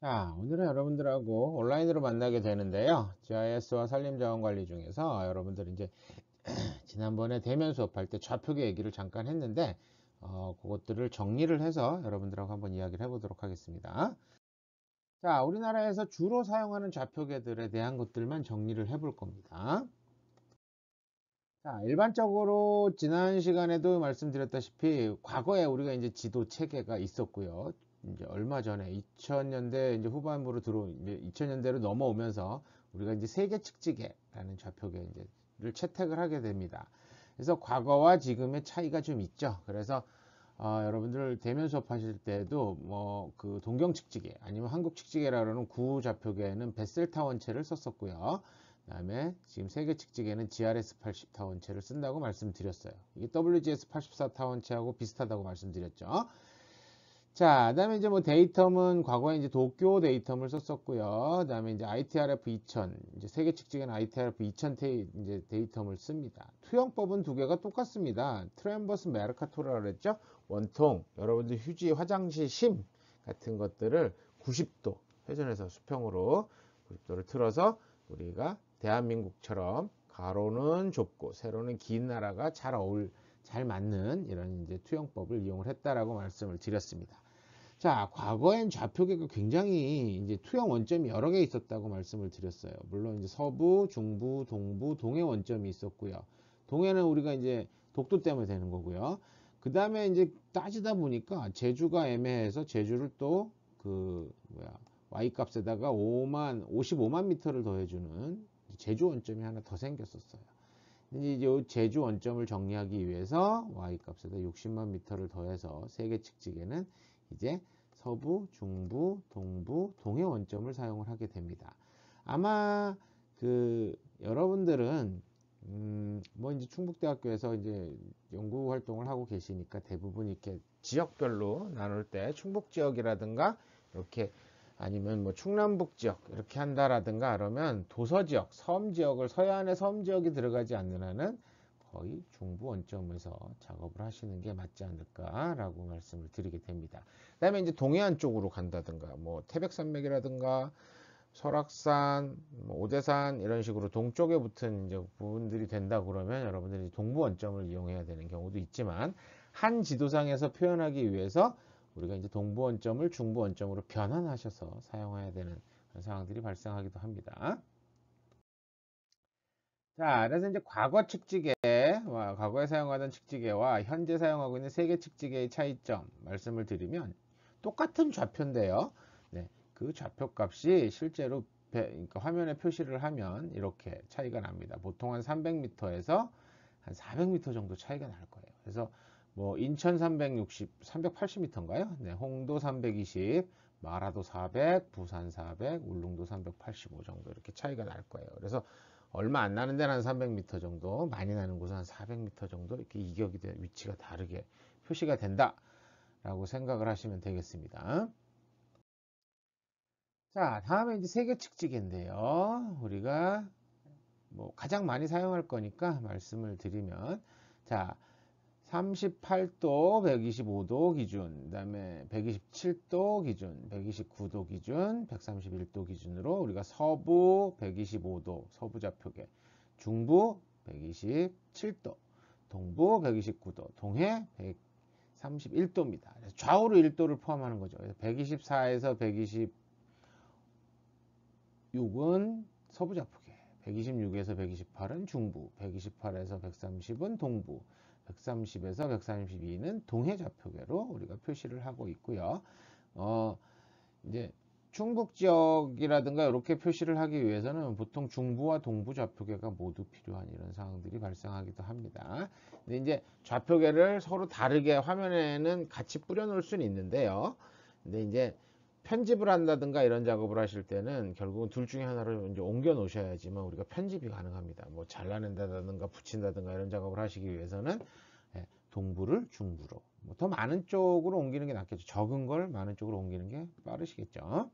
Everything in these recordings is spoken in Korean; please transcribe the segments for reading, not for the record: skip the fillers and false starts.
자, 오늘은 여러분들하고 온라인으로 만나게 되는데요. GIS와 산림자원관리 중에서 여러분들 이제 지난번에 대면 수업할 때 좌표계 얘기를 잠깐 했는데, 그것들을 정리를 해서 여러분들하고 한번 이야기를 해보도록 하겠습니다. 자, 우리나라에서 주로 사용하는 좌표계들에 대한 것들만 정리를 해볼 겁니다. 자, 일반적으로 지난 시간에도 말씀드렸다시피 과거에 우리가 이제 지도 체계가 있었고요. 이제 얼마 전에 2000년대 이제 후반부로 이제 2000년대로 넘어오면서 우리가 이제 세계 측지계라는 좌표계 이제를 채택을 하게 됩니다. 그래서 과거와 지금의 차이가 좀 있죠. 그래서 여러분들 대면 수업하실 때도 뭐 그 동경 측지계 아니면 한국 측지계라는 구 좌표계는 베셀타 원체를 썼었고요. 그다음에 지금 세계 측지계는 GRS-80 타원체를 쓴다고 말씀드렸어요. 이게 WGS-84 타원체하고 비슷하다고 말씀드렸죠. 자, 그다음에 이제 뭐 데이텀은 과거에 이제 도쿄 데이텀을 썼었고요. 그다음에 이제 ITRF 2000, 이제 세계 측지계는 ITRF 2000 이제 데이텀을 씁니다. 투영법은 두 개가 똑같습니다. 트랜버스 메르카토르라 그랬죠? 원통, 여러분들 휴지, 화장실 심 같은 것들을 90도 회전해서 수평으로 90도를 틀어서 우리가 대한민국처럼 가로는 좁고 세로는 긴 나라가 잘 맞는 이런 이제 투영법을 이용을 했다라고 말씀을 드렸습니다. 자, 과거엔 좌표계가 굉장히 이제 투영 원점이 여러 개 있었다고 말씀을 드렸어요. 물론 이제 서부, 중부, 동부, 동해 원점이 있었고요. 동해는 우리가 이제 독도 때문에 되는 거고요. 그 다음에 이제 따지다 보니까 제주가 애매해서 제주를 또 Y 값에다가 55만 미터를 더해주는 제주 원점이 하나 더 생겼었어요. 이제 이 제주 원점을 정리하기 위해서 Y 값에다 60만 미터를 더해서 세계 측지계는 이제 서부, 중부, 동부, 동해 원점을 사용을 하게 됩니다. 아마 여러분들은 뭐 이제 충북대학교에서 이제 연구 활동을 하고 계시니까 대부분 이렇게 지역별로 나눌 때 충북 지역이라든가 이렇게 아니면 뭐 충남북 지역 이렇게 한다라든가 그러면 도서 지역, 섬 지역을 서해안의 섬 지역이 들어가지 않는 한은 거의 중부 원점에서 작업을 하시는 게 맞지 않을까라고 말씀을 드리게 됩니다. 그다음에 이제 동해안 쪽으로 간다든가 뭐 태백산맥이라든가 설악산, 뭐 오대산 이런 식으로 동쪽에 붙은 이제 부분들이 된다 그러면 여러분들이 동부 원점을 이용해야 되는 경우도 있지만 한 지도상에서 표현하기 위해서 우리가 이제 동부 원점을 중부 원점으로 변환하셔서 사용해야 되는 그런 상황들이 발생하기도 합니다. 자, 그래서 이제 과거에 사용하던 측지계와 현재 사용하고 있는 세계 측지계의 차이점 말씀을 드리면 똑같은 좌표인데요. 네, 그 좌표 값이 실제로 그러니까 화면에 표시를 하면 이렇게 차이가 납니다. 보통 한 300m에서 한 400m 정도 차이가 날 거예요. 그래서 뭐 인천 380m인가요? 네, 홍도 320, 마라도 400, 부산 400, 울릉도 385 정도 이렇게 차이가 날 거예요. 그래서 얼마 안 나는 데는 한 300m 정도, 많이 나는 곳은 한 400m 정도 이렇게 이격이 된 위치가 다르게 표시가 된다라고 생각을 하시면 되겠습니다. 자, 다음에 이제 세계 측지계인데요. 우리가 뭐 가장 많이 사용할 거니까 말씀을 드리면 자, 38도, 125도 기준, 그 다음에 127도 기준, 129도 기준, 131도 기준으로 우리가 서부 125도, 서부 좌표계, 중부 127도, 동부 129도, 동해 131도입니다. 좌우로 1도를 포함하는 거죠. 124에서 126은 서부 좌표계, 126에서 128은 중부, 128에서 130은 동부, 130에서 132는 동해 좌표계로 우리가 표시를 하고 있고요. 이제 충북 지역이라든가 이렇게 표시를 하기 위해서는 보통 중부와 동부 좌표계가 모두 필요한 이런 상황들이 발생하기도 합니다. 근데 이제 좌표계를 서로 다르게 화면에는 같이 뿌려 놓을 수는 있는데요. 근데 이제 편집을 한다든가 이런 작업을 하실 때는 결국은 둘 중에 하나를 이제 옮겨 놓으셔야지만 우리가 편집이 가능합니다. 뭐 잘라낸다든가 붙인다든가 이런 작업을 하시기 위해서는 동부를 중부로 더 많은 쪽으로 옮기는 게 낫겠죠. 적은 걸 많은 쪽으로 옮기는 게 빠르시겠죠.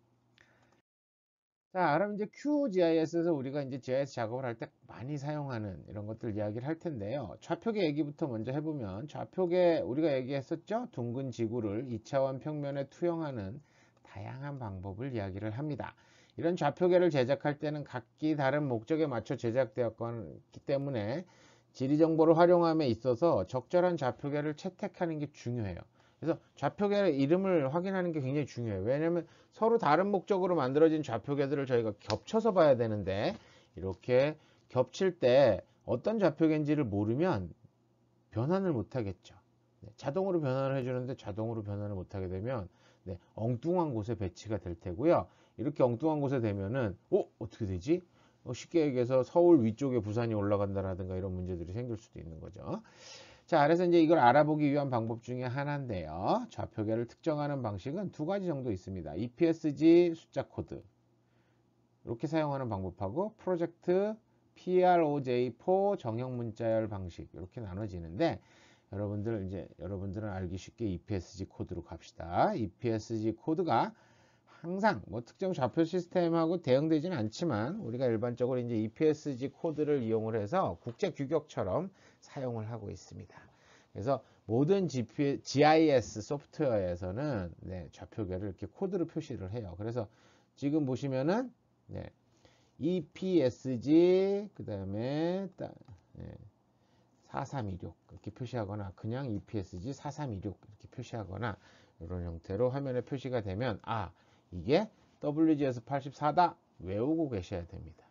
자, 그럼 이제 QGIS에서 우리가 이제 GIS 작업을 할 때 많이 사용하는 이런 것들 이야기를 할 텐데요. 좌표계 얘기부터 먼저 해보면 좌표계 우리가 얘기했었죠. 둥근 지구를 2차원 평면에 투영하는 다양한 방법을 이야기를 합니다. 이런 좌표계를 제작할 때는 각기 다른 목적에 맞춰 제작되었기 때문에 지리정보를 활용함에 있어서 적절한 좌표계를 채택하는 게 중요해요. 그래서 좌표계 이름을 확인하는 게 굉장히 중요해요. 왜냐하면 서로 다른 목적으로 만들어진 좌표계들을 저희가 겹쳐서 봐야 되는데 이렇게 겹칠 때 어떤 좌표계인지를 모르면 변환을 못 하겠죠. 자동으로 변환을 해주는데 자동으로 변환을 못하게 되면 엉뚱한 곳에 배치가 될 테고요. 이렇게 엉뚱한 곳에 되면은 어떻게 되지? 쉽게 얘기해서 서울 위쪽에 부산이 올라간다라든가 이런 문제들이 생길 수도 있는 거죠. 자, 그래서 이제 이걸 알아보기 위한 방법 중에 하나인데요. 좌표계를 특정하는 방식은 두 가지 정도 있습니다. EPSG 숫자 코드 이렇게 사용하는 방법하고 프로젝트 PROJ4 정형 문자열 방식 이렇게 나눠지는데 여러분들은 알기 쉽게 EPSG 코드로 갑시다. EPSG 코드가 항상 특정 좌표 시스템하고 대응되지는 않지만 우리가 일반적으로 이제 EPSG 코드를 이용을 해서 국제 규격처럼 사용을 하고 있습니다. 그래서 모든 GIS 소프트웨어에서는 좌표계를 이렇게 코드로 표시를 해요. 그래서 지금 보시면은 EPSG 그 다음에 4326 이렇게 표시하거나 그냥 EPSG 4326 이렇게 표시하거나 이런 형태로 화면에 표시가 되면 이게 WGS 84다 외우고 계셔야 됩니다.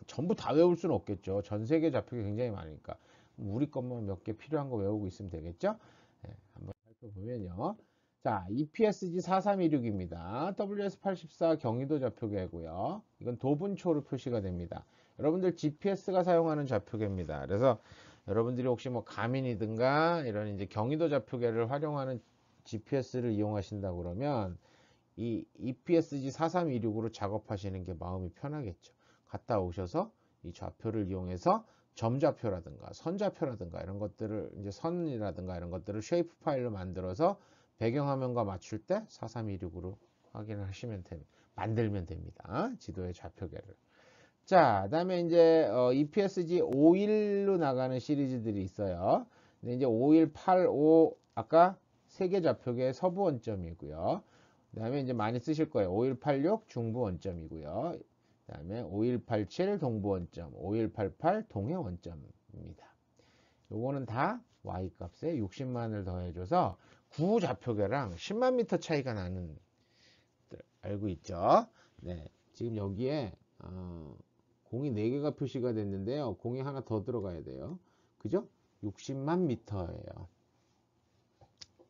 전부 다 외울 수는 없겠죠. 전 세계 좌표가 굉장히 많으니까 우리 것만 몇 개 필요한 거 외우고 있으면 되겠죠. 한번 살펴보면요. 자, EPSG 4326입니다. WS84 경의도 좌표계고요. 이건 도분초로 표시가 됩니다. 여러분들 GPS가 사용하는 좌표계입니다. 그래서 여러분들이 혹시 가민이든가 이런 이제 경의도 좌표계를 활용하는 GPS를 이용하신다 그러면 이 EPSG 4326으로 작업하시는 게 마음이 편하겠죠. 갔다 오셔서 이 좌표를 이용해서 점좌표라든가 선좌표라든가 이런 것들을 이제 선이라든가 이런 것들을 쉐이프 파일로 만들어서 배경화면과 맞출 때 4326으로 확인을 하시면 만들면 됩니다. 지도의 좌표계를. 자, 그다음에 이제 EPSG 51로 나가는 시리즈들이 있어요. 근데 이제 51, 85 아까 세계 좌표계 서부 원점이고요. 그다음에 이제 많이 쓰실 거예요. 5186 중부 원점이고요. 그다음에 5187 동부 원점, 5188 동해 원점입니다. 요거는 다 y 값에 60만을 더해줘서 구 좌표계랑 10만 미터 차이가 나는 알고 있죠. 지금 여기에 공이 4개가 표시가 됐는데요. 공이 하나 더 들어가야 돼요. 그죠? 60만 미터예요.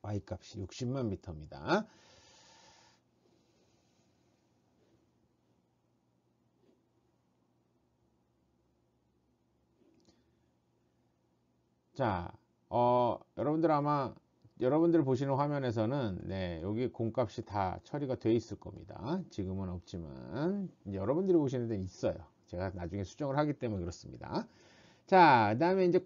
y 값이 60만 미터입니다. 자, 여러분들 보시는 화면에서는 여기 공값이 다 처리가 돼 있을 겁니다. 지금은 없지만 여러분들이 보시는 데는 있어요. 제가 나중에 수정을 하기 때문에 그렇습니다. 자, 그다음에 이제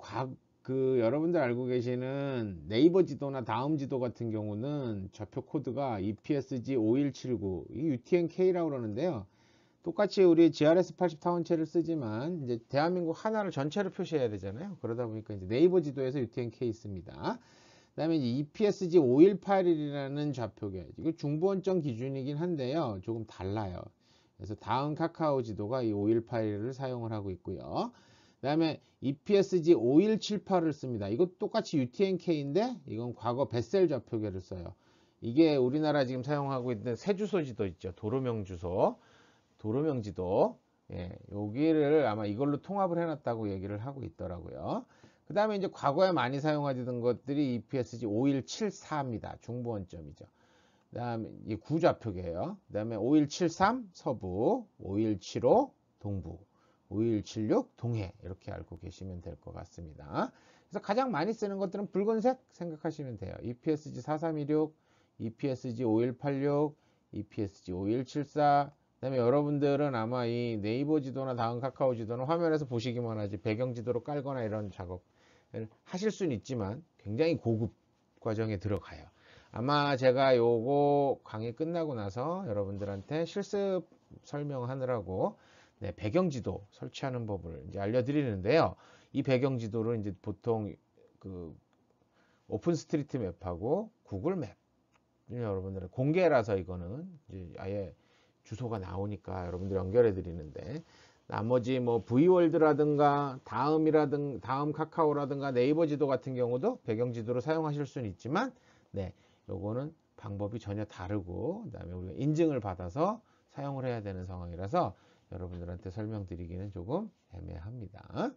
여러분들 알고 계시는 네이버 지도나 다음 지도 같은 경우는 좌표 코드가 EPSG 5179, 이 UTN-K라고 그러는데요. 똑같이 우리 GRS 80 타원체를 쓰지만 이제 대한민국 하나를 전체로 표시해야 되잖아요. 그러다 보니까 이제 네이버 지도에서 UTN-K 있습니다. 그다음에 이제 EPSG 5181이라는 좌표계. 이거 중부원점 기준이긴 한데요. 조금 달라요. 그래서 다음 카카오 지도가 이 5181을 사용을 하고 있고요. 그다음에 EPSG 5178을 씁니다. 이것도 똑같이 UTN-K인데 이건 과거 베셀 좌표계를 써요. 이게 우리나라 지금 사용하고 있는 세주소 지도 있죠. 도로명 지도. 여기를 아마 이걸로 통합을 해놨다고 얘기를 하고 있더라고요. 그 다음에 이제 과거에 많이 사용하던 것들이 EPSG 5174입니다. 중부원점이죠. 그 다음에 이게 구좌표계예요. 그 다음에 5173 서부, 5175 동부, 5176 동해 이렇게 알고 계시면 될 것 같습니다. 그래서 가장 많이 쓰는 것들은 붉은색 생각하시면 돼요. EPSG 4326, EPSG 5186, EPSG 5174. 그 다음에 여러분들은 아마 이 네이버 지도나 다음 카카오 지도는 화면에서 보시기만 하지 배경 지도로 깔거나 이런 작업을 하실 수는 있지만 굉장히 고급 과정에 들어가요. 아마 제가 요거 강의 끝나고 나서 여러분들한테 실습 설명하느라고 배경 지도 설치하는 법을 이제 알려드리는데요. 이 배경 지도를 이제 보통 오픈 스트리트 맵하고 구글 맵 여러분들은 공개라서 이거는 이제 아예 주소가 나오니까 여러분들 연결해 드리는데, 나머지 뭐 V월드라든가 다음 카카오라든가 네이버 지도 같은 경우도 배경 지도로 사용하실 수는 있지만, 네, 요거는 방법이 전혀 다르고, 그다음에 우리가 인증을 받아서 사용을 해야 되는 상황이라서 여러분들한테 설명드리기는 조금 애매합니다.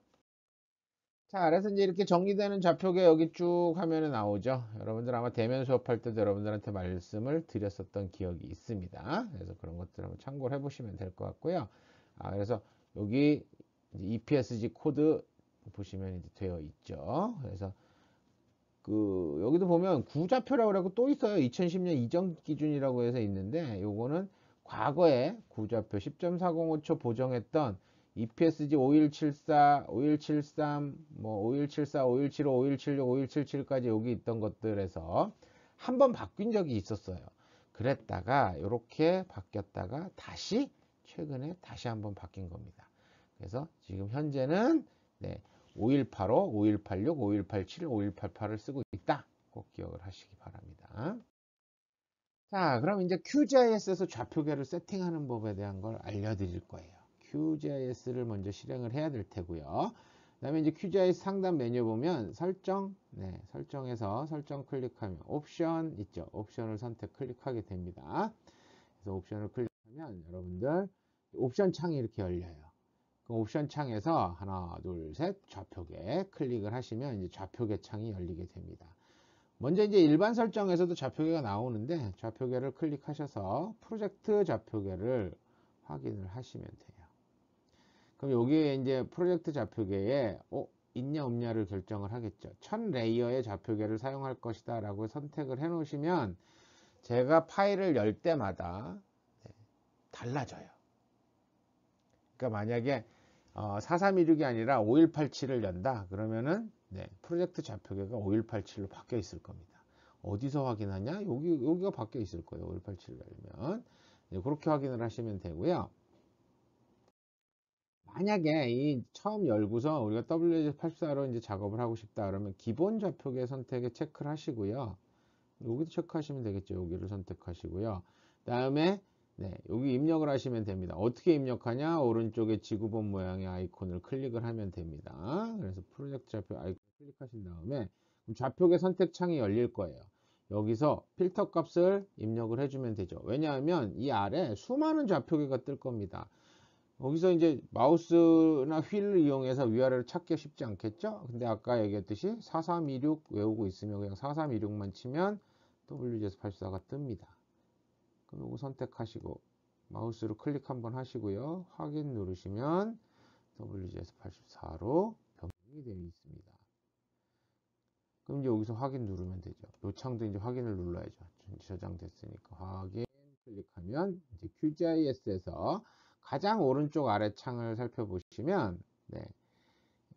자, 그래서 이제 이렇게 정리되는 좌표가 여기 쭉 화면에 나오죠. 여러분들 아마 대면 수업할 때도 여러분들한테 말씀을 드렸었던 기억이 있습니다. 그래서 그런 것들 한번 참고를 해보시면 될 것 같고요. 그래서 여기 EPSG 코드 보시면 이제 되어 있죠. 그래서 여기도 보면 구좌표라고 그러고 또 있어요. 2010년 이전 기준이라고 해서 있는데, 요거는 과거에 구좌표 10.405초 보정했던 EPSG 5174, 5173, 뭐 5174, 5175, 5176, 5177까지 여기 있던 것들에서 한번 바뀐 적이 있었어요. 그랬다가 이렇게 바뀌었다가 다시 최근에 다시 한번 바뀐 겁니다. 그래서 지금 현재는 5185, 5186, 5187, 5188을 쓰고 있다. 꼭 기억을 하시기 바랍니다. 자, 그럼 이제 QGIS에서 좌표계를 세팅하는 법에 대한 걸 알려드릴 거예요. QGIS를 먼저 실행을 해야 될 테고요. 그 다음에 이제 QGIS 상단 메뉴 보면 설정, 설정에서 설정 클릭하면 옵션 있죠. 옵션을 클릭하게 됩니다. 그래서 옵션을 클릭하면 여러분들 옵션 창이 이렇게 열려요. 그 옵션 창에서 하나, 둘, 셋 좌표계 클릭을 하시면 이제 좌표계 창이 열리게 됩니다. 먼저 이제 일반 설정에서도 좌표계가 나오는데, 좌표계를 클릭하셔서 프로젝트 좌표계를 확인을 하시면 돼요. 그럼 여기에 이제 프로젝트 좌표계에 있냐 없냐를 결정을 하겠죠. 1000 레이어의 좌표계를 사용할 것이다 라고 선택을 해 놓으시면 제가 파일을 열 때마다 달라져요. 그러니까 만약에 4326이 아니라 5187을 연다 그러면은 프로젝트 좌표계가 5187로 바뀌어 있을 겁니다. 어디서 확인하냐? 여기가 바뀌어 있을 거예요. 5187을 열면 그렇게 확인을 하시면 되고요. 만약에 이 처음 열고서 우리가 WS84로 이제 작업을 하고 싶다 그러면 기본 좌표계 선택에 체크를 하시고요. 여기도 체크하시면 되겠죠. 여기를 선택하시고요. 다음에 여기 입력을 하시면 됩니다. 어떻게 입력하냐? 오른쪽에 지구본 모양의 아이콘을 클릭을 하면 됩니다. 그래서 프로젝트 좌표 아이콘 클릭하신 다음에 좌표계 선택창이 열릴 거예요. 여기서 필터 값을 입력을 해주면 되죠. 왜냐하면 이 아래 수많은 좌표계가 뜰 겁니다. 여기서 이제 마우스나 휠을 이용해서 위아래를 찾기 쉽지 않겠죠? 근데 아까 얘기했듯이 4326 외우고 있으면 그냥 4326만 치면 WGS84가 뜹니다. 그럼 이거 선택하시고 마우스로 클릭 한번 하시고요. 확인 누르시면 WGS84로 변경이 되어 있습니다. 그럼 이제 여기서 확인 누르면 되죠. 이 창도 이제 확인을 눌러야죠. 저장됐으니까 확인 클릭하면 이제 QGIS에서 가장 오른쪽 아래 창을 살펴보시면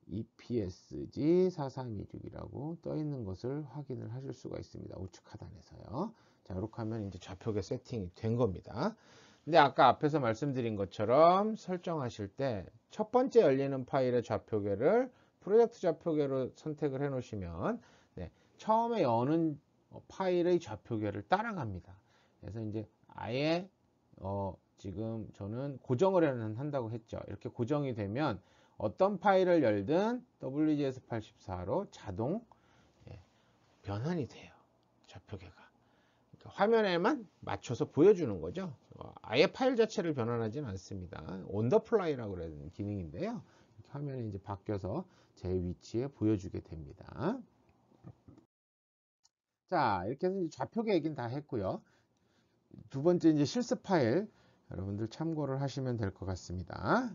EPSG 4326이라고 떠 있는 것을 확인을 하실 수가 있습니다. 우측 하단에서요. 자, 이렇게 하면 이제 좌표계 세팅이 된 겁니다. 근데 아까 앞에서 말씀드린 것처럼 설정하실 때 첫 번째 열리는 파일의 좌표계를 프로젝트 좌표계로 선택을 해 놓으시면 처음에 여는 파일의 좌표계를 따라갑니다. 그래서 이제 아예 지금 저는 고정을 한다고 했죠. 이렇게 고정이 되면 어떤 파일을 열든 WGS84로 자동 변환이 돼요. 좌표계가. 그러니까 화면에만 맞춰서 보여주는 거죠. 아예 파일 자체를 변환하지는 않습니다. On the fly라고 그러는 기능인데요. 화면에 이제 바뀌어서 제 위치에 보여주게 됩니다. 자, 이렇게 해서 이제 좌표계 얘기는 다 했고요. 두 번째 이제 실습 파일 여러분들 참고를 하시면 될 것 같습니다.